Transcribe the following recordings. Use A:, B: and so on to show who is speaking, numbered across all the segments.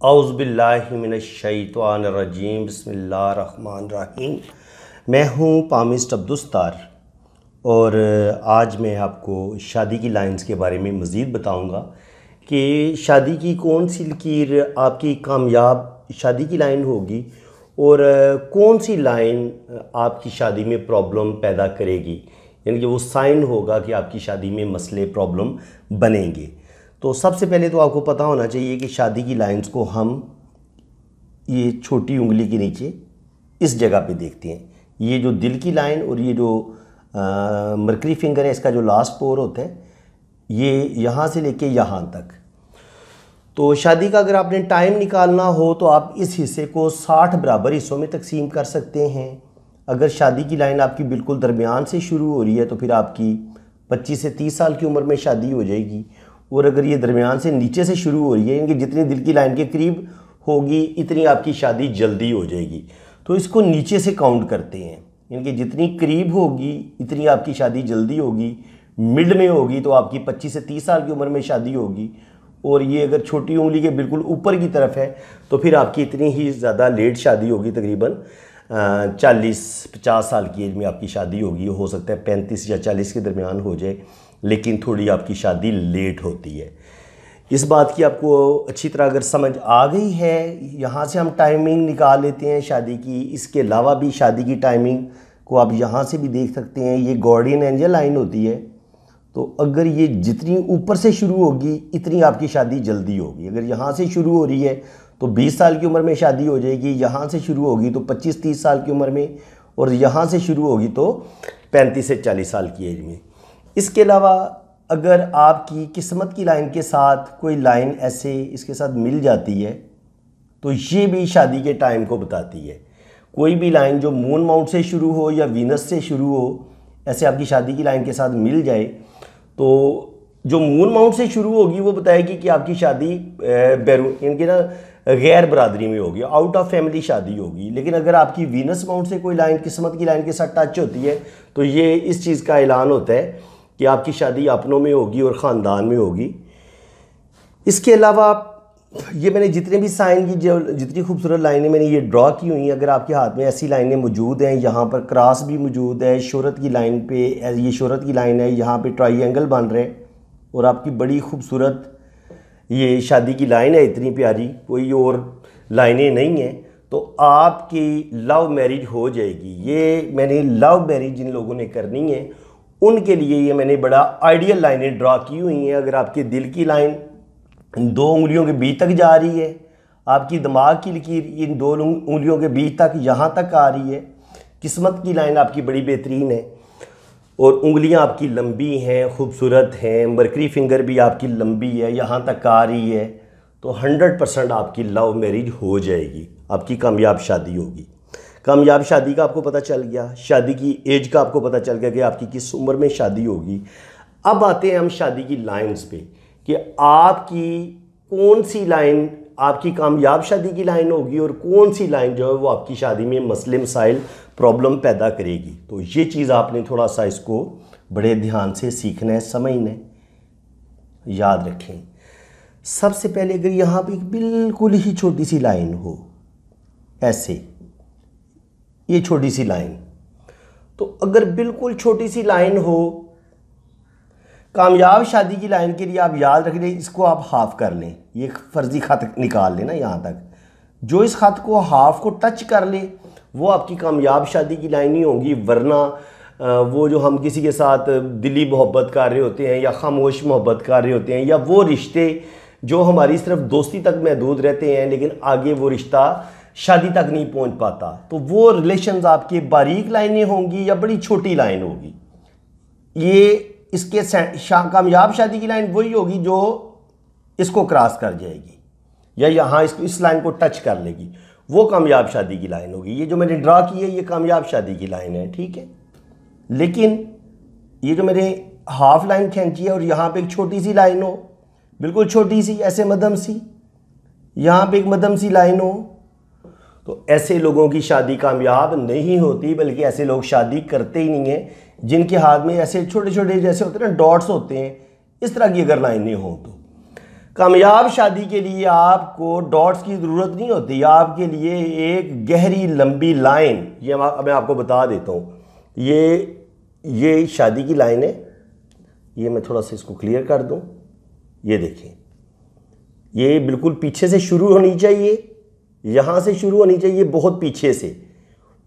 A: औज़ुबिल्लाहिमिनश्शैतानिर्रजीम बिस्मिल्लाहिर्रहमानिर्रहीम। मैं हूँ पामिस्ट अब्दुस्तार और आज मैं आपको शादी की लाइंस के बारे में मज़ीद बताऊँगा कि शादी की कौन सी लकीर आपकी कामयाब शादी की लाइन होगी और कौन सी लाइन आपकी शादी में प्रॉब्लम पैदा करेगी, यानी कि वो साइन होगा कि आपकी शादी में मसले प्रॉब्लम बनेंगे। तो सबसे पहले तो आपको पता होना चाहिए कि शादी की लाइंस को हम ये छोटी उंगली के नीचे इस जगह पे देखते हैं। ये जो दिल की लाइन और ये जो मरकरी फिंगर है, इसका जो लास्ट पोर होता है, ये यहाँ से लेके यहाँ तक। तो शादी का अगर आपने टाइम निकालना हो तो आप इस हिस्से को 60 बराबर हिस्सों में तकसीम कर सकते हैं। अगर शादी की लाइन आपकी बिल्कुल दरमियान से शुरू हो रही है तो फिर आपकी 25 से 30 साल की उम्र में शादी हो जाएगी, और अगर ये दरमियान से नीचे से शुरू हो रही है, यानी कि जितनी दिल की लाइन के करीब होगी इतनी आपकी शादी जल्दी हो जाएगी। तो इसको नीचे से काउंट करते हैं, यानी कि जितनी करीब होगी इतनी आपकी शादी जल्दी होगी। मिड में होगी तो आपकी 25 से 30 साल की उम्र में शादी होगी, और ये अगर छोटी उंगली के बिल्कुल ऊपर की तरफ है तो फिर आपकी इतनी ही ज़्यादा लेट शादी होगी, तकरीबन 40-50 साल की एज में आपकी शादी होगी। हो सकता है 35 या 40 के दरमियान हो जाए, लेकिन थोड़ी आपकी शादी लेट होती है। इस बात की आपको अच्छी तरह अगर समझ आ गई है, यहाँ से हम टाइमिंग निकाल लेते हैं शादी की। इसके अलावा भी शादी की टाइमिंग को आप यहाँ से भी देख सकते हैं। ये गार्डियन एंजल लाइन होती है, तो अगर ये जितनी ऊपर से शुरू होगी इतनी आपकी शादी जल्दी होगी। अगर यहाँ से शुरू हो रही है तो 20 साल की उम्र में शादी हो जाएगी, यहाँ से शुरू होगी तो 25-30 साल की उम्र में, और यहाँ से शुरू होगी तो 35 से 40 साल की एज में। इसके अलावा अगर आपकी किस्मत की लाइन के साथ कोई लाइन ऐसे इसके साथ मिल जाती है तो ये भी शादी के टाइम को बताती है। कोई भी लाइन जो मून माउंट से शुरू हो या वीनस से शुरू हो, ऐसे आपकी शादी की लाइन के साथ मिल जाए तो जो मून माउंट से शुरू होगी वो बताएगी कि आपकी शादी इनके ना गैर बरादरी में होगी, आउट ऑफ फैमिली शादी होगी। लेकिन अगर आपकी वीनस माउंट से कोई लाइन किस्मत की लाइन के साथ टच होती है तो ये इस चीज़ का ऐलान होता है कि आपकी शादी अपनों में होगी और ख़ानदान में होगी। इसके अलावा ये मैंने जितने भी साइन की जितनी खूबसूरत लाइनें मैंने ये ड्रॉ की हुई हैं, अगर आपके हाथ में ऐसी लाइनें मौजूद हैं, यहाँ पर क्रॉस भी मौजूद है, शोहरत की लाइन पे ये शोहरत की लाइन है, यहाँ पे ट्रायंगल बन रहे हैं और आपकी बड़ी खूबसूरत ये शादी की लाइन है, इतनी प्यारी, कोई और लाइनें नहीं हैं, तो आपकी लव मैरिज हो जाएगी। ये मैंने लव मैरिज जिन लोगों ने करनी है उनके लिए ये मैंने बड़ा आइडियल लाइनें ड्रा की हुई हैं। अगर आपके दिल की लाइन इन 2 उंगलियों के बीच तक जा रही है, आपकी दिमाग की लकीर इन 2 उंगलियों के बीच तक यहाँ तक आ रही है, किस्मत की लाइन आपकी बड़ी बेहतरीन है और उंगलियां आपकी लंबी हैं, खूबसूरत हैं, मरकरी फिंगर भी आपकी लंबी है, यहाँ तक आ रही है, तो 100% आपकी लव मैरिज हो जाएगी, आपकी कामयाब शादी होगी। कामयाब शादी का आपको पता चल गया, शादी की एज का आपको पता चल गया कि आपकी किस उम्र में शादी होगी। अब आते हैं हम शादी की लाइंस पे कि आपकी कौन सी लाइन आपकी कामयाब शादी की लाइन होगी और कौन सी लाइन जो है वो आपकी शादी में मसले मसाइल प्रॉब्लम पैदा करेगी। तो ये चीज़ आपने थोड़ा सा इसको बड़े ध्यान से सीखना है, समझना है, याद रखें। सबसे पहले अगर यहाँ पे बिल्कुल ही छोटी सी लाइन हो, ऐसे ये छोटी सी लाइन, तो अगर बिल्कुल छोटी सी लाइन हो कामयाब शादी की लाइन के लिए, आप याद रख लें, इसको आप हाफ कर लें, ये फर्जी खत निकाल लेना यहाँ तक। जो इस खत को हाफ को टच कर ले वो आपकी कामयाब शादी की लाइन ही होगी, वरना वो जो हम किसी के साथ दिली मोहब्बत कर रहे होते हैं या खामोश मोहब्बत कर रहे होते हैं, या वो रिश्ते जो हमारी सिर्फ दोस्ती तक महदूद रहते हैं लेकिन आगे वो रिश्ता शादी तक नहीं पहुंच पाता, तो वो रिलेशंस आपके बारीक लाइनें होंगी या बड़ी छोटी लाइन होगी। ये इसके कामयाब शादी की लाइन वही होगी जो इसको क्रॉस कर जाएगी या यहाँ इस लाइन को टच कर लेगी, वो कामयाब शादी की लाइन होगी। ये जो मैंने ड्रा की है ये कामयाब शादी की लाइन है, ठीक है। लेकिन ये जो मैंने हाफ लाइन खींची है और यहाँ पे एक छोटी सी लाइन हो, बिल्कुल छोटी सी, ऐसे मध्यम सी, यहाँ पे एक मध्यम सी लाइन हो, तो ऐसे लोगों की शादी कामयाब नहीं होती, बल्कि ऐसे लोग शादी करते ही नहीं हैं जिनके हाथ में ऐसे छोटे छोटे जैसे होते हैं ना डॉट्स होते हैं, इस तरह की अगर लाइनें हों तो कामयाब शादी के लिए आपको डॉट्स की ज़रूरत नहीं होती, आपके लिए एक गहरी लंबी लाइन, ये मैं आपको बता देता हूँ। ये शादी की लाइन है, ये मैं थोड़ा सा इसको क्लियर कर दूँ। ये देखें, ये बिल्कुल पीछे से शुरू होनी चाहिए, यहाँ से शुरू होनी चाहिए बहुत पीछे से,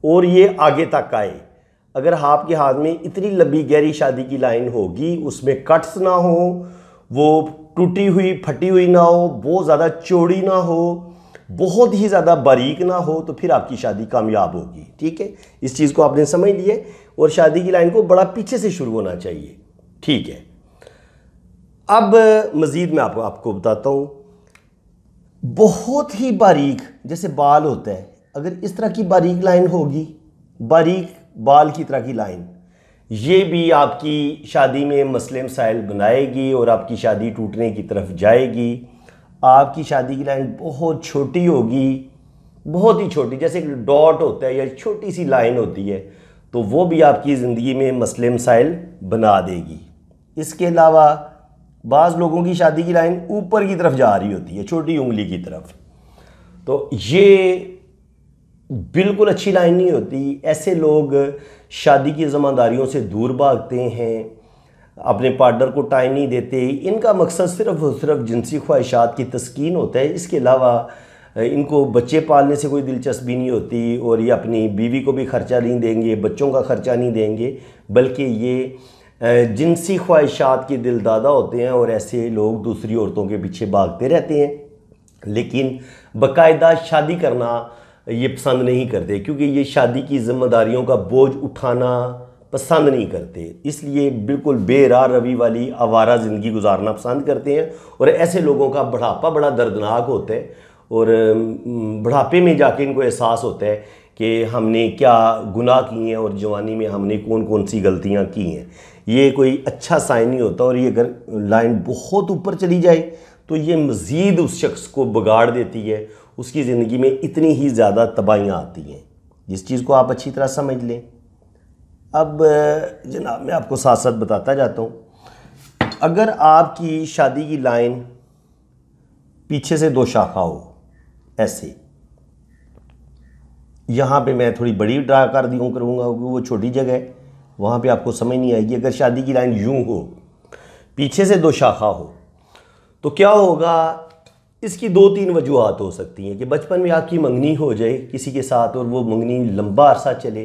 A: और ये आगे तक आए। अगर आपके हाथ में इतनी लंबी गहरी शादी की लाइन होगी, उसमें कट्स ना हो, वो टूटी हुई फटी हुई ना हो, बहुत ज़्यादा चौड़ी ना हो, बहुत ही ज़्यादा बारीक ना हो, तो फिर आपकी शादी कामयाब होगी। ठीक है, इस चीज़ को आपने समझ लिया। और शादी की लाइन को बड़ा पीछे से शुरू होना चाहिए। ठीक है, अब मज़ीद मैं आपको बताता हूँ। बहुत ही बारीक जैसे बाल होता है, अगर इस तरह की बारीक लाइन होगी, बारीक बाल की तरह की लाइन, ये भी आपकी शादी में मसले मसाइल बनाएगी और आपकी शादी टूटने की तरफ जाएगी। आपकी शादी की लाइन बहुत छोटी होगी, बहुत ही छोटी, जैसे एक डॉट होता है या छोटी सी लाइन होती है, तो वो भी आपकी ज़िंदगी में मसले मसाइल बना देगी। इसके अलावा बाज़ लोगों की शादी की लाइन ऊपर की तरफ जा रही होती है, छोटी उंगली की तरफ, तो ये बिल्कुल अच्छी लाइन नहीं होती। ऐसे लोग शादी की ज़िम्मेदारियों से दूर भागते हैं, अपने पार्टनर को टाइम नहीं देते। इनका मकसद सिर्फ और सिर्फ जिनसी ख्वाहिशात की तस्कीन होता है। इसके अलावा इनको बच्चे पालने से कोई दिलचस्पी नहीं होती, और ये अपनी बीवी को भी ख़र्चा नहीं देंगे, बच्चों का ख़र्चा नहीं देंगे, बल्कि ये जिनसी ख्वाहिशात के दिलदादा होते हैं। और ऐसे लोग दूसरी औरतों के पीछे भागते रहते हैं, लेकिन बाकायदा शादी करना ये पसंद नहीं करते, क्योंकि ये शादी की ज़िम्मेदारियों का बोझ उठाना पसंद नहीं करते। इसलिए बिल्कुल बेराह रवि वाली आवारा ज़िंदगी गुजारना पसंद करते हैं। और ऐसे लोगों का बुढ़ापा बड़ा दर्दनाक होता है, और बुढ़ापे में जाके इनको एहसास होता है कि हमने क्या गुनाह किए हैं और जवानी में हमने कौन कौन सी गलतियां की हैं। ये कोई अच्छा साइन नहीं होता। और ये अगर लाइन बहुत ऊपर चली जाए तो ये मज़ीद उस शख्स को बिगाड़ देती है, उसकी ज़िंदगी में इतनी ही ज़्यादा तबाहियाँ आती हैं, जिस चीज़ को आप अच्छी तरह समझ लें। अब जनाब मैं आपको साथ साथ बताता जाता हूँ। अगर आपकी शादी की लाइन पीछे से 2 शाखा हो, ऐसे, यहाँ पे मैं थोड़ी बड़ी ड्रा कर दूँ करूँगा, वो छोटी जगह है, वहाँ पे आपको समझ नहीं आएगी। अगर शादी की लाइन यूँ हो, पीछे से 2 शाखा हो, तो क्या होगा, इसकी 2-3 वजूहात हो सकती हैं कि बचपन में आपकी मंगनी हो जाए किसी के साथ और वो मंगनी लंबा अरसा चले,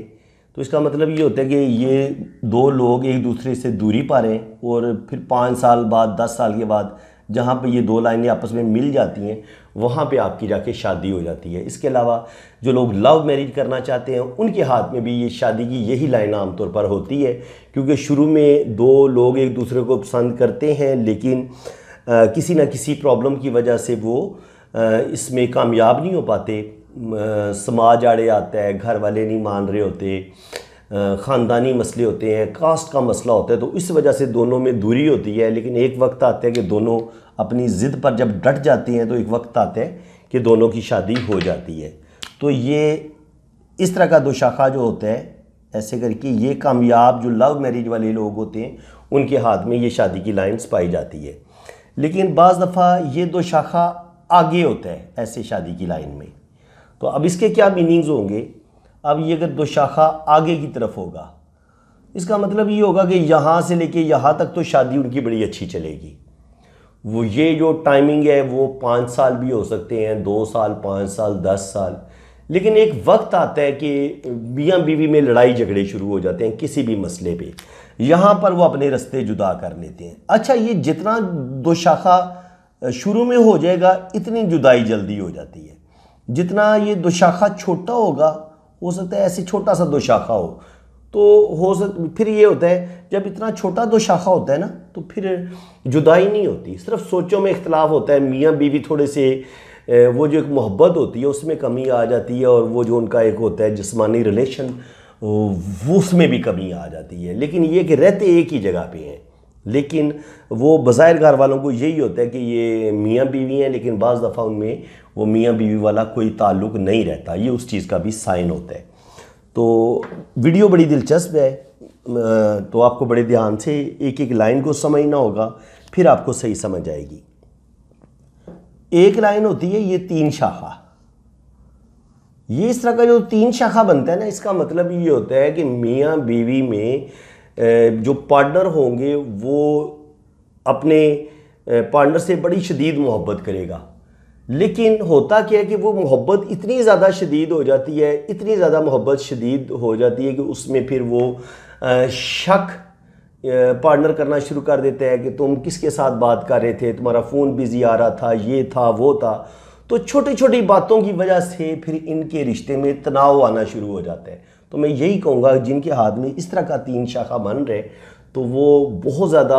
A: तो इसका मतलब ये होता है कि ये 2 लोग एक दूसरे से दूरी पा रहे हैं, और फिर 5 साल बाद 10 साल के बाद जहाँ पे ये 2 लाइनें आपस में मिल जाती हैं, वहाँ पे आपकी जाके शादी हो जाती है। इसके अलावा जो लोग लव मैरिज करना चाहते हैं, उनके हाथ में भी ये शादी की यही लाइन आमतौर पर होती है, क्योंकि शुरू में 2 लोग एक दूसरे को पसंद करते हैं, लेकिन किसी न किसी प्रॉब्लम की वजह से वो इसमें कामयाब नहीं हो पाते। समाज आड़े आता है, घर वाले नहीं मान रहे होते, ख़ानदानी मसले होते हैं, कास्ट का मसला होता है, तो इस वजह से दोनों में दूरी होती है। लेकिन एक वक्त आता है कि दोनों अपनी ज़िद पर जब डट जाती हैं, तो एक वक्त आता है कि दोनों की शादी हो जाती है। तो ये इस तरह का 2 शाखा जो होता है, ऐसे करके ये कामयाब जो लव मैरिज वाले लोग होते हैं, उनके हाथ में ये शादी की लाइन्स पाई जाती है। लेकिन बाज़ दफ़ा ये 2 शाखा आगे होता है ऐसे शादी की लाइन में। तो अब इसके क्या मीनिंग्स होंगे। अब ये अगर 2 शाखा आगे की तरफ होगा, इसका मतलब ये होगा कि यहाँ से लेके यहाँ तक तो शादी उनकी बड़ी अच्छी चलेगी। वो ये जो टाइमिंग है वो 5 साल भी हो सकते हैं, 2 साल, 5 साल, 10 साल। लेकिन एक वक्त आता है कि मियाँ बीवी में लड़ाई झगड़े शुरू हो जाते हैं किसी भी मसले पे, यहाँ पर वो अपने रास्ते जुदा कर लेते हैं। अच्छा, ये जितना 2 शाखा शुरू में हो जाएगा, इतनी जुदाई जल्दी हो जाती है। जितना ये 2 शाखा छोटा होगा, हो सकता है ऐसे छोटा सा 2 शाखा हो, तो फिर ये होता है जब इतना छोटा 2 शाखा होता है ना, तो फिर जुदाई नहीं होती, सिर्फ सोचों में इख्तलाफ होता है। मियाँ बीवी थोड़े से वो जो एक मोहब्बत होती है उसमें कमी आ जाती है, और वो जो उनका एक होता है जिस्मानी रिलेशन, वो उसमें भी कमी आ जाती है। लेकिन ये कि रहते एक ही जगह पे हैं, लेकिन वो बज़ाहिर घर वालों को यही होता है कि ये मियाँ बीवी हैं, लेकिन बाज़ दफ़ा उनमें वो मियाँ बीवी वाला कोई ताल्लुक़ नहीं रहता। ये उस चीज़ का भी साइन होता है। तो वीडियो बड़ी दिलचस्प है, तो आपको बड़े ध्यान से एक एक लाइन को समझना होगा, फिर आपको सही समझ आएगी। एक लाइन होती है ये 3 शाखा। ये इस तरह का जो 3 शाखा बनता है ना, इसका मतलब ये होता है कि मियाँ बीवी में जो पार्टनर होंगे वो अपने पार्टनर से बड़ी शदीद मोहब्बत करेगा। लेकिन होता क्या है कि वो मोहब्बत इतनी ज़्यादा शदीद हो जाती है, इतनी ज़्यादा मोहब्बत शदीद हो जाती है कि उसमें फिर वो शक पार्टनर करना शुरू कर देते हैं कि तुम किसके साथ बात कर रहे थे, तुम्हारा फ़ोन बिज़ी आ रहा था, ये था वो था। तो छोटी छोटी बातों की वजह से फिर इनके रिश्ते में तनाव आना शुरू हो जाता है। तो मैं यही कहूँगा जिनके हाथ में इस तरह का 3 शाखा बन रहे, तो वो बहुत ज़्यादा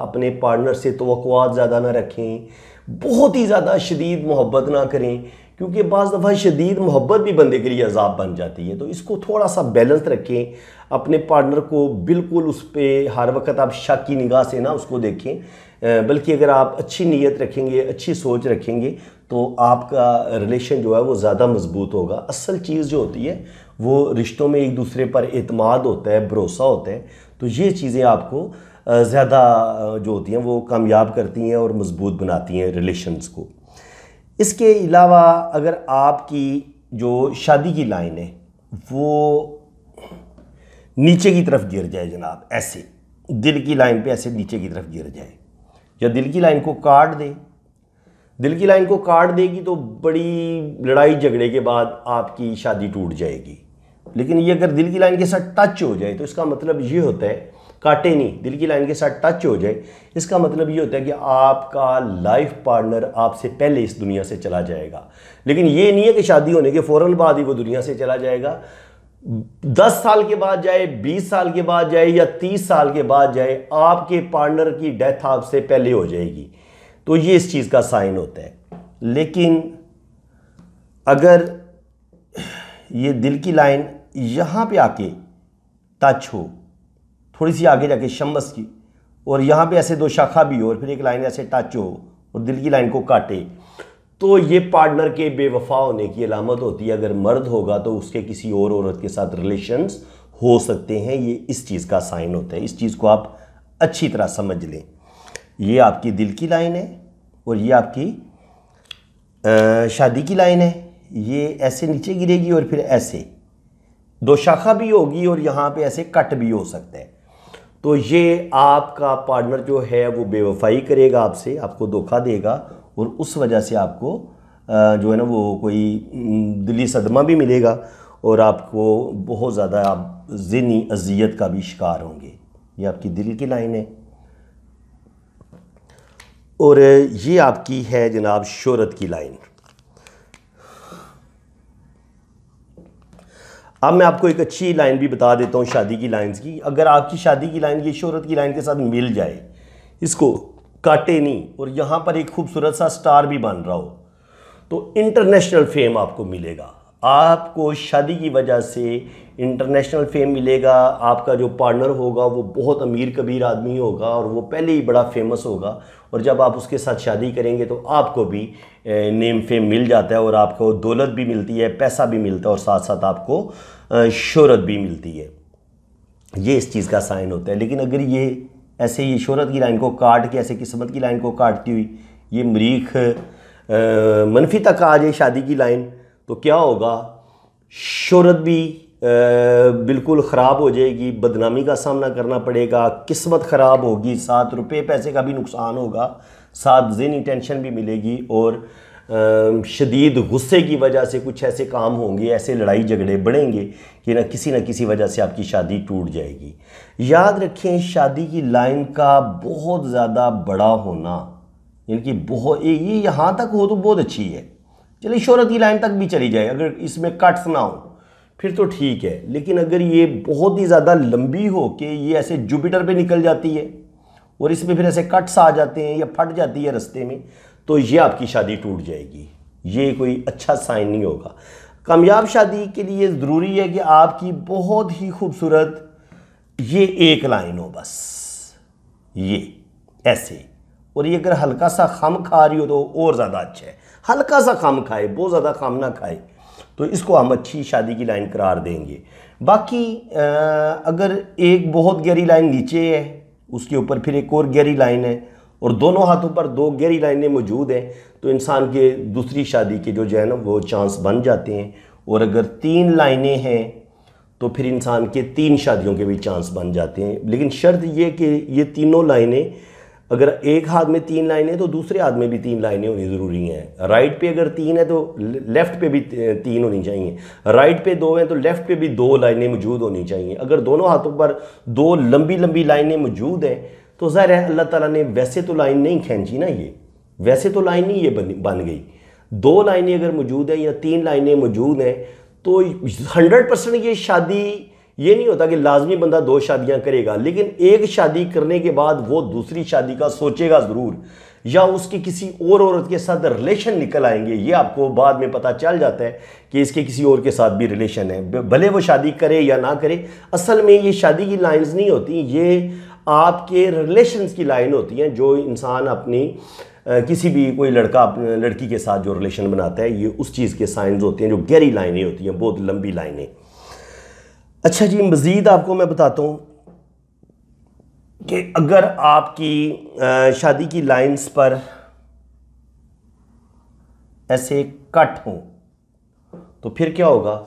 A: अपने पार्टनर से तवक्कुआत ज़्यादा ना रखें, बहुत ही ज़्यादा शदीद मोहब्बत ना करें, क्योंकि बाज़ दफ़ा शदीद मोहब्बत भी बंदे के लिए अज़ाब बन जाती है। तो इसको थोड़ा सा बैलेंस रखें, अपने पार्टनर को बिल्कुल उस पर हर वक्त आप शक की निगाह से ना उसको देखें, बल्कि अगर आप अच्छी नीयत रखेंगे, अच्छी सोच रखेंगे, तो आपका रिलेशन जो है वो ज़्यादा मजबूत होगा। असल चीज़ जो होती है वो रिश्तों में एक दूसरे पर एतमाद होता है, भरोसा होता है। तो ये चीज़ें आपको ज़्यादा जो होती हैं वो कामयाब करती हैं और मजबूत बनाती हैं रिलेशंस को। इसके अलावा अगर आपकी जो शादी की लाइन है वो नीचे की तरफ गिर जाए जनाब, ऐसे दिल की लाइन पे ऐसे नीचे की तरफ गिर जाए, या दिल की लाइन को काट दे, दिल की लाइन को काट देगी तो बड़ी लड़ाई झगड़े के बाद आपकी शादी टूट जाएगी। लेकिन ये अगर दिल की लाइन के साथ टच हो जाए तो इसका मतलब ये होता है, काटे नहीं, दिल की लाइन के साथ टच हो जाए, इसका मतलब ये होता है कि आपका लाइफ पार्टनर आपसे पहले इस दुनिया से चला जाएगा। लेकिन ये नहीं है कि शादी होने के फ़ौरन बाद ही वो दुनिया से चला जाएगा। 10 साल के बाद जाए, 20 साल के बाद जाए या 30 साल के बाद जाए, आपके पार्टनर की डेथ आपसे पहले हो जाएगी। तो ये इस चीज़ का साइन होता है। लेकिन अगर ये दिल की लाइन यहाँ पे आके टच हो, थोड़ी सी आगे जाके शम्बस की, और यहाँ पे ऐसे 2 शाखा भी हो और फिर एक लाइन ऐसे टच हो और दिल की लाइन को काटे, तो ये पार्टनर के बेवफा होने की अलामत होती है। अगर मर्द होगा तो उसके किसी और औरत के साथ रिलेशंस हो सकते हैं, ये इस चीज़ का साइन होता है। इस चीज़ को आप अच्छी तरह समझ लें। ये आपकी दिल की लाइन है और ये आपकी शादी की लाइन है। ये ऐसे नीचे गिरेगी और फिर ऐसे 2 शाखा भी होगी और यहाँ पे ऐसे कट भी हो सकता है। तो ये आपका पार्टनर जो है वो बेवफाई करेगा आपसे, आपको धोखा देगा और उस वजह से आपको जो है ना वो कोई दिली सदमा भी मिलेगा और आपको बहुत ज़्यादा आप ज़हनी अजियत का भी शिकार होंगे। ये आपकी दिल की लाइन है। और ये आपकी है जनाब शोहरत की लाइन। अब मैं आपको एक अच्छी लाइन भी बता देता हूँ शादी की लाइंस की। अगर आपकी शादी की लाइन ये शोहरत की लाइन के साथ मिल जाए, इसको काटे नहीं, और यहाँ पर एक खूबसूरत सा स्टार भी बन रहा हो, तो इंटरनेशनल फेम आपको मिलेगा। आपको शादी की वजह से इंटरनेशनल फेम मिलेगा। आपका जो पार्टनर होगा वो बहुत अमीर कबीर आदमी होगा और वो पहले ही बड़ा फेमस होगा, और जब आप उसके साथ शादी करेंगे तो आपको भी नेम फेम मिल जाता है और आपको दौलत भी मिलती है, पैसा भी मिलता है और साथ साथ आपको शोहरत भी मिलती है। ये इस चीज़ का साइन होता है। लेकिन अगर ये ऐसे ये शोहरत की लाइन को काट के ऐसे किस्मत की लाइन को काटती हुई ये मरीख मनफी तक आ जाए शादी की लाइन, तो क्या होगा, शोहरत भी बिल्कुल ख़राब हो जाएगी, बदनामी का सामना करना पड़ेगा, किस्मत ख़राब होगी, साथ रुपए पैसे का भी नुकसान होगा, साथ ज़हनी टेंशन भी मिलेगी, और शदीद गुस्से की वजह से कुछ ऐसे काम होंगे, ऐसे लड़ाई झगड़े बढ़ेंगे कि न किसी वजह से आपकी शादी टूट जाएगी। याद रखें, शादी की लाइन का बहुत ज़्यादा बड़ा होना, यानी कि बहुत ये यहाँ तक हो तो बहुत अच्छी है, चलिए शोहरत की लाइन तक भी चली जाए, अगर इसमें कट्स ना हो फिर तो ठीक है। लेकिन अगर ये बहुत ही ज़्यादा लंबी हो कि ये ऐसे जुपिटर पे निकल जाती है और इसमें फिर ऐसे कट्स आ जाते हैं या फट जाती है रास्ते में, तो ये आपकी शादी टूट जाएगी। ये कोई अच्छा साइन नहीं होगा। कामयाब शादी के लिए ज़रूरी है कि आपकी बहुत ही खूबसूरत ये एक लाइन हो, बस ये ऐसे, और ये अगर हल्का सा खम खा रही हो तो और ज़्यादा अच्छा है। हल्का सा खम खाए, बहुत ज़्यादा खम ना खाए, तो इसको हम अच्छी शादी की लाइन करार देंगे। बाकी अगर एक बहुत गहरी लाइन नीचे है, उसके ऊपर फिर एक और गहरी लाइन है और दोनों हाथों पर 2 गहरी लाइनें मौजूद हैं, तो इंसान के दूसरी शादी के जो है ना वो चांस बन जाते हैं। और अगर 3 लाइनें हैं तो फिर इंसान के 3 शादियों के भी चांस बन जाते हैं। लेकिन शर्त ये कि ये तीनों लाइनें, अगर एक हाथ में 3 लाइनें तो दूसरे हाथ में भी 3 लाइनें होनी ज़रूरी हैं। राइट पे अगर 3 है तो लेफ़्ट पे भी 3 होनी चाहिए, राइट पे 2 हैं तो लेफ़्ट पे भी 2 लाइनें मौजूद होनी चाहिए। अगर दोनों हाथों पर 2 लंबी लंबी लाइनें मौजूद हैं तो ज़ाहिर है अल्लाह ताला ने वैसे तो लाइन नहीं खींची ना, ये वैसे तो लाइन नहीं ये बन गई। 2 लाइनें अगर मौजूद हैं या 3 लाइनें मौजूद हैं तो 100% ये शादी, ये नहीं होता कि लाजमी बंदा 2 शादियां करेगा, लेकिन एक शादी करने के बाद वो दूसरी शादी का सोचेगा ज़रूर, या उसके किसी और औरत के साथ रिलेशन निकल आएंगे। ये आपको बाद में पता चल जाता है कि इसके किसी और के साथ भी रिलेशन है, भले वो शादी करे या ना करे। असल में ये शादी की लाइंस नहीं होती, ये आपके रिलेशंस की लाइन होती हैं। जो इंसान अपनी किसी भी कोई लड़का अपने लड़की के साथ जो रिलेशन बनाता है, ये उस चीज़ के साइंस होते हैं, जो गहरी लाइनें होती हैं, बहुत लंबी लाइनें। अच्छा जी, मज़ीद आपको मैं बताता हूँ कि अगर आपकी शादी की लाइंस पर ऐसे कट हों तो फिर क्या होगा,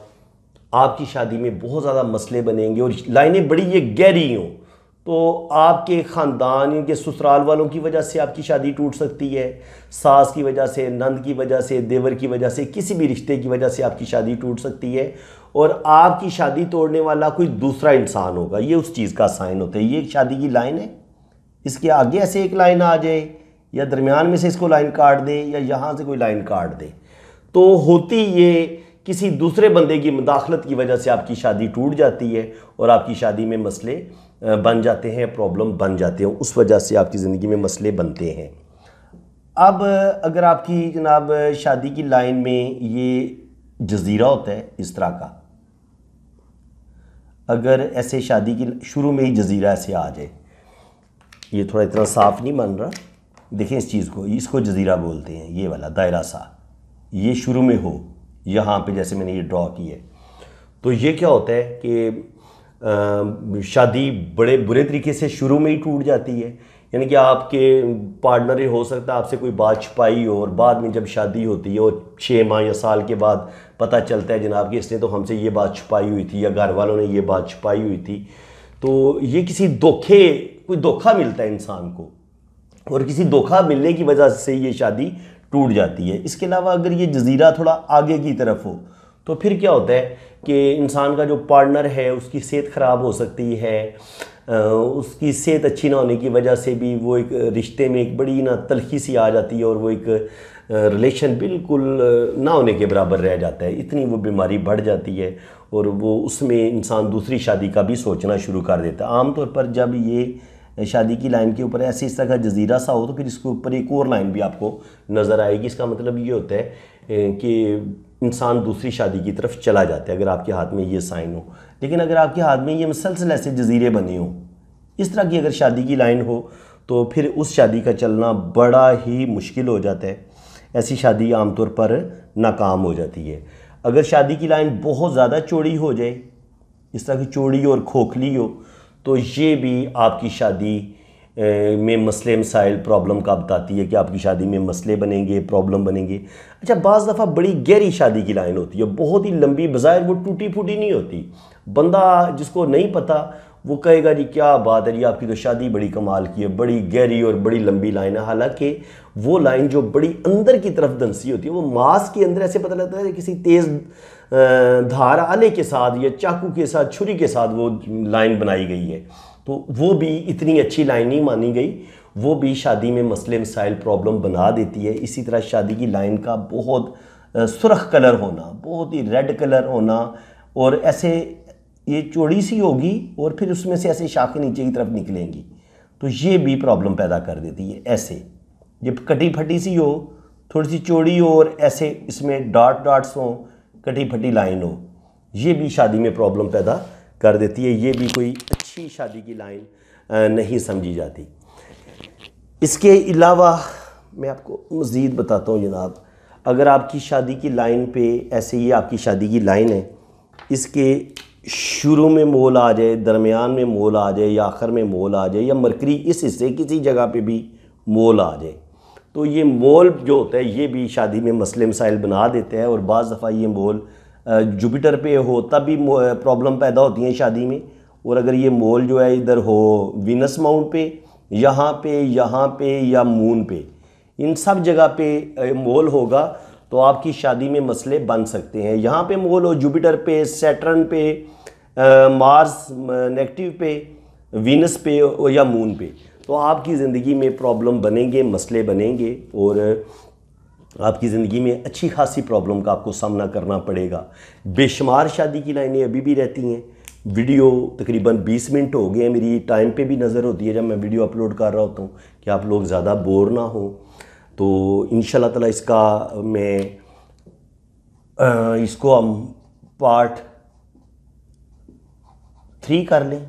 A: आपकी शादी में बहुत ज़्यादा मसले बनेंगे। और लाइनें बड़ी ये गहरी हों तो आपके ख़ानदान के ससुराल वालों की वजह से आपकी शादी टूट सकती है, सास की वजह से, नंद की वजह से, देवर की वजह से, किसी भी रिश्ते की वजह से आपकी शादी टूट सकती है। और आपकी शादी तोड़ने वाला कोई दूसरा इंसान होगा, ये उस चीज़ का साइन होता है। ये एक शादी की लाइन है, इसके आगे ऐसे एक लाइन आ जाए या दरमियान में से इसको लाइन काट दे या यहाँ से कोई लाइन काट दे, तो होती ये किसी दूसरे बंदे की मुदाखलत की वजह से आपकी शादी टूट जाती है और आपकी शादी में मसले बन जाते हैं, प्रॉब्लम बन जाते हैं, उस वजह से आपकी ज़िंदगी में मसले बनते हैं। अब अगर आपकी जनाब शादी की लाइन में ये जज़ीरा होता है इस तरह का, अगर ऐसे शादी की शुरू में ही जज़ीरा ऐसे आ जाए, ये थोड़ा इतना साफ़ नहीं बन रहा, देखें इस चीज़ को, इसको जज़ीरा बोलते हैं, ये वाला दायरा सा, ये शुरू में हो यहाँ पे जैसे मैंने ये ड्रॉ की है, तो ये क्या होता है कि शादी बड़े बुरे तरीके से शुरू में ही टूट जाती है। यानी कि आपके पार्टनर हो सकता है आपसे कोई बात छुपाई हो और बाद में जब शादी होती है और 6 माह या साल के बाद पता चलता है जनाब कि इसने तो हमसे ये बात छुपाई हुई थी या घर वालों ने ये बात छुपाई हुई थी। तो ये किसी कोई धोखा मिलता है इंसान को और किसी धोखा मिलने की वजह से ये शादी टूट जाती है। इसके अलावा अगर ये जज़ीरा थोड़ा आगे की तरफ हो तो फिर क्या होता है कि इंसान का जो पार्टनर है उसकी सेहत ख़राब हो सकती है, उसकी सेहत अच्छी ना होने की वजह से भी वो एक रिश्ते में एक बड़ी ना तलखी सी आ जाती है और वो एक रिलेशन बिल्कुल ना होने के बराबर रह जाता है, इतनी वो बीमारी बढ़ जाती है और वो उसमें इंसान दूसरी शादी का भी सोचना शुरू कर देता है। आमतौर पर जब ये शादी की लाइन के ऊपर ऐसे इस तरह का जज़ीरा सा हो तो फिर इसके ऊपर एक और लाइन भी आपको नज़र आएगी। इसका मतलब ये होता है कि इंसान दूसरी शादी की तरफ चला जाता है अगर आपके हाथ में ये साइन हो। लेकिन अगर आपके हाथ में ये मुसलसल ऐसे जज़ीरे बने हों, इस तरह की अगर शादी की लाइन हो तो फिर उस शादी का चलना बड़ा ही मुश्किल हो जाता है। ऐसी शादी आमतौर पर नाकाम हो जाती है। अगर शादी की लाइन बहुत ज़्यादा चौड़ी हो जाए, इस तरह की चौड़ी और खोखली हो, तो ये भी आपकी शादी में मसले मसाइल प्रॉब्लम का बताती है कि आपकी शादी में मसले बनेंगे, प्रॉब्लम बनेंगे। अच्छा, बाज़ दफ़ा बड़ी गहरी शादी की लाइन होती है, बहुत ही लंबी, बज़ाहिर वो टूटी फूटी नहीं होती। बंदा जिसको नहीं पता वो कहेगा जी क्या बात है जी, आपकी तो शादी बड़ी कमाल की है, बड़ी गहरी और बड़ी लंबी लाइन है। हालांकि वो लाइन जो बड़ी अंदर की तरफ दंसी होती है, वो मांस के अंदर ऐसे पता लगता है किसी तेज़ धार आले के साथ या चाकू के साथ, छुरी के साथ वो लाइन बनाई गई है, तो वो भी इतनी अच्छी लाइन नहीं मानी गई, वो भी शादी में मसले मसाइल प्रॉब्लम बना देती है। इसी तरह शादी की लाइन का बहुत सुर्ख कलर होना, बहुत ही रेड कलर होना और ऐसे ये चौड़ी सी होगी और फिर उसमें से ऐसे शाखें नीचे की तरफ निकलेंगी, तो ये भी प्रॉब्लम पैदा कर देती है। ऐसे जब कटी फटी सी हो, थोड़ी सी चौड़ी हो और ऐसे इसमें डॉट्स हों, कटी फटी लाइन हो, ये भी शादी में प्रॉब्लम पैदा कर देती है। ये भी कोई अच्छी शादी की लाइन नहीं समझी जाती। इसके अलावा मैं आपको मज़ीद बताता हूँ जनाब, अगर आपकी शादी की लाइन पे ऐसे ही आपकी शादी की लाइन है, इसके शुरू में मोल आ जाए, दरमियान में मोल आ जाए या आखिर में मोल आ जाए या मरकरी इस हिस्से किसी जगह पे भी मोल आ जाए, तो ये मोल जो होता है ये भी शादी में मसले मसाइल बना देता है, और बाज़ दफ़ा ये मोल जुपिटर पे हो तब भी प्रॉब्लम पैदा होती है शादी में। और अगर ये मोल जो है इधर हो वीनस माउंट पे, यहाँ पे या मून पे, इन सब जगह पे मोल होगा तो आपकी शादी में मसले बन सकते हैं। यहाँ पे मोल हो जुपिटर पे, सैटर्न पे, मार्स नेगेटिव पे, वीनस पे या मून पे, तो आपकी ज़िंदगी में प्रॉब्लम बनेंगे, मसले बनेंगे, और आपकी ज़िंदगी में अच्छी खासी प्रॉब्लम का आपको सामना करना पड़ेगा। बेशुमार शादी की लाइनें अभी भी रहती हैं। वीडियो तकरीबन 20 मिनट हो गए हैं, मेरी टाइम पे भी नज़र होती है जब मैं वीडियो अपलोड कर रहा होता हूँ कि आप लोग ज़्यादा बोर ना हो। तो इंशाल्लाह ताला इसका मैं इसको हम पार्ट 3 कर लें,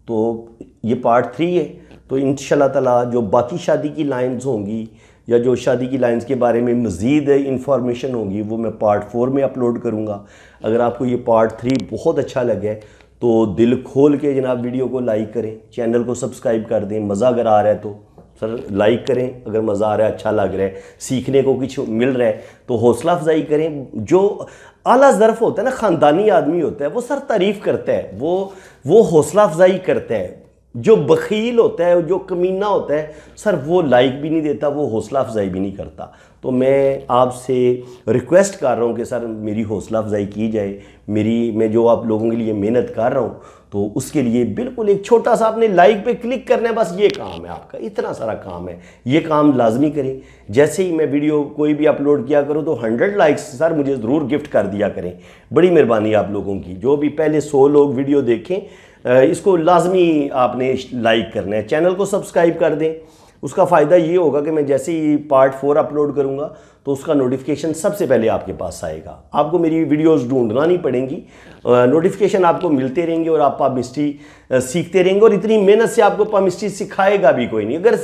A: तो ये पार्ट 3 है। तो इंशाल्लाह ताला जो बाकी शादी की लाइंस होंगी या जो शादी की लाइंस के बारे में मज़ीद इंफॉर्मेशन होगी वो मैं पार्ट 4 में अपलोड करूँगा। अगर आपको ये पार्ट 3 बहुत अच्छा लगे तो दिल खोल के जनाब वीडियो को लाइक करें, चैनल को सब्सक्राइब कर दें। मज़ा अगर आ रहा है तो सर लाइक करें, अगर मज़ा आ रहा है, अच्छा लग रहा है, सीखने को कुछ मिल रहा है तो हौसला अफजाई करें। जो आला ज़र्फ़ होता है ना, ख़ानदानी आदमी होता है, वो सर तारीफ़ करता है, वो हौसला अफजाई करता है। जो बखील होता है, जो कमीना होता है, सर वो लाइक भी नहीं देता, वो हौसला अफजाई भी नहीं करता। तो मैं आपसे रिक्वेस्ट कर रहा हूँ कि सर मेरी हौसला अफजाई की जाए। मैं जो आप लोगों के लिए मेहनत कर रहा हूँ तो उसके लिए बिल्कुल एक छोटा सा आपने लाइक पे क्लिक करना है, बस ये काम है आपका, इतना सारा काम है, ये काम लाजमी करें। जैसे ही मैं वीडियो कोई भी अपलोड किया करूँ तो 100 लाइक्स सर मुझे ज़रूर गिफ्ट कर दिया करें, बड़ी मेहरबानी आप लोगों की। जो भी पहले 100 लोग वीडियो देखें इसको लाजमी आपने लाइक करना है, चैनल को सब्सक्राइब कर दें। उसका फ़ायदा ये होगा कि मैं जैसे ही पार्ट 4 अपलोड करूँगा तो उसका नोटिफिकेशन सबसे पहले आपके पास आएगा। आपको मेरी वीडियोस ढूंढना नहीं पड़ेंगी, नोटिफिकेशन आपको मिलते रहेंगे और आप पामिस्ट्री सीखते रहेंगे। और इतनी मेहनत से आपको पामिस्ट्री सिखाएगा भी कोई नहीं। अगर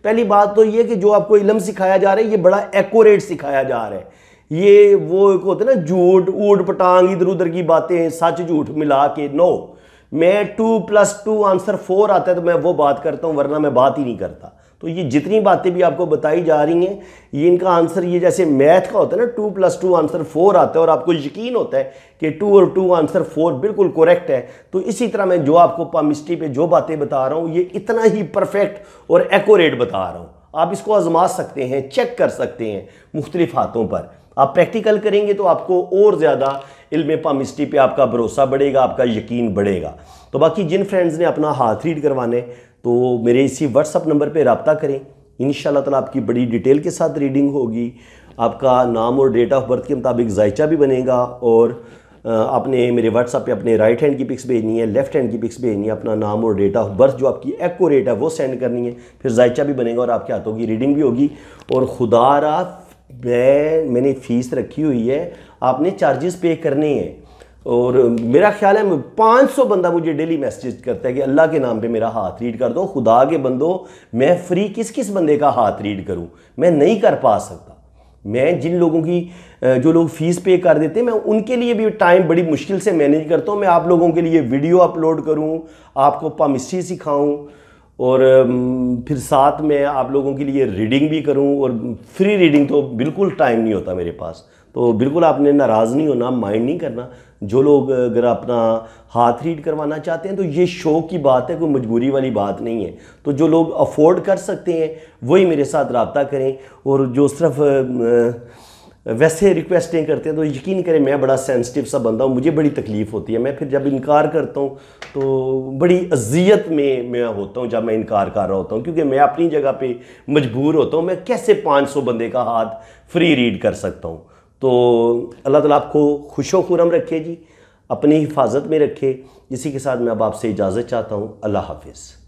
A: पहली बात तो ये कि जो आपको इल्म सिखाया जा रहा है ये बड़ा एक्यूरेट सिखाया जा रहा है। ये वो होता है ना झूठ ऊट पटांग इधर उधर की बातें सच झूठ मिला के, नो। मैं 2+2 आंसर 4 आता है तो मैं वो बात करता हूँ, वरना मैं बात ही नहीं करता। तो ये जितनी बातें भी आपको बताई जा रही हैं ये इनका आंसर, ये जैसे मैथ का होता है ना 2+2 आंसर 4 आता है और आपको यकीन होता है कि 2 और 2 आंसर 4 बिल्कुल करेक्ट है। तो इसी तरह मैं जो आपको पामिस्ट्री पे जो बातें बता रहा हूँ ये इतना ही परफेक्ट और एक्यूरेट बता रहा हूँ। आप इसको आजमा सकते हैं, चेक कर सकते हैं मुख्तलिफ हाथों पर। आप प्रैक्टिकल करेंगे तो आपको और ज़्यादा इल्म पामिस्ट्री पे आपका भरोसा बढ़ेगा, आपका यकीन बढ़ेगा। तो बाकी जिन फ्रेंड्स ने अपना हाथ रीड करवाने तो मेरे इसी व्हाट्सअप नंबर पे रब्ता करें। इंशाल्लाह ताला आपकी बड़ी डिटेल के साथ रीडिंग होगी। आपका नाम और डेट ऑफ बर्थ के मुताबिक जायचा भी बनेगा, और आपने मेरे व्हाट्सअप पे अपने राइट हैंड की पिक्स भेजनी है, लेफ्ट हैंड की पिक्स भेजनी है, अपना नाम और डेट ऑफ बर्थ जो आपकी एक्यूरेट है वो सेंड करनी है, फिर जायचा भी बनेगा और आपके हाथों की रीडिंग भी होगी। और खुदारा मैंने फ़ीस रखी हुई है, आपने चार्जेस पे करने हैं। और मेरा ख्याल है 500 बंदा मुझे डेली मैसेज करता है कि अल्लाह के नाम पे मेरा हाथ रीड कर दो। खुदा के बंदो, मैं फ्री किस किस बंदे का हाथ रीड करूं, मैं नहीं कर पा सकता। मैं जिन लोगों की जो लोग फ़ीस पे कर देते हैं मैं उनके लिए भी टाइम बड़ी मुश्किल से मैनेज करता हूँ। मैं आप लोगों के लिए वीडियो अपलोड करूँ, आपको पामिस्ट्री सिखाऊँ और फिर साथ में आप लोगों के लिए रीडिंग भी करूं। और फ्री रीडिंग तो बिल्कुल टाइम नहीं होता मेरे पास, तो बिल्कुल आपने नाराज़ नहीं होना, माइंड नहीं करना। जो लोग अगर अपना हाथ रीड करवाना चाहते हैं तो ये शौक़ की बात है, कोई मजबूरी वाली बात नहीं है। तो जो लोग अफोर्ड कर सकते हैं वही मेरे साथ रब्ता करें। और जो सिर्फ वैसे रिक्वेस्टें करते हैं तो यकीन करें मैं बड़ा सेंसिटिव सा बंदा हूँ, मुझे बड़ी तकलीफ़ होती है। मैं फिर जब इनकार करता हूँ तो बड़ी अजियत में मैं होता हूँ जब मैं इनकार कर रहा होता हूँ, क्योंकि मैं अपनी जगह पे मजबूर होता हूँ। मैं कैसे 500 बंदे का हाथ फ्री रीड कर सकता हूँ। तो अल्लाह ताला आपको खुशो खुरम रखे जी, अपनी हिफाजत में रखे। इसी के साथ मैं अब आपसे इजाज़त चाहता हूँ। अल्लाह हाफिज़।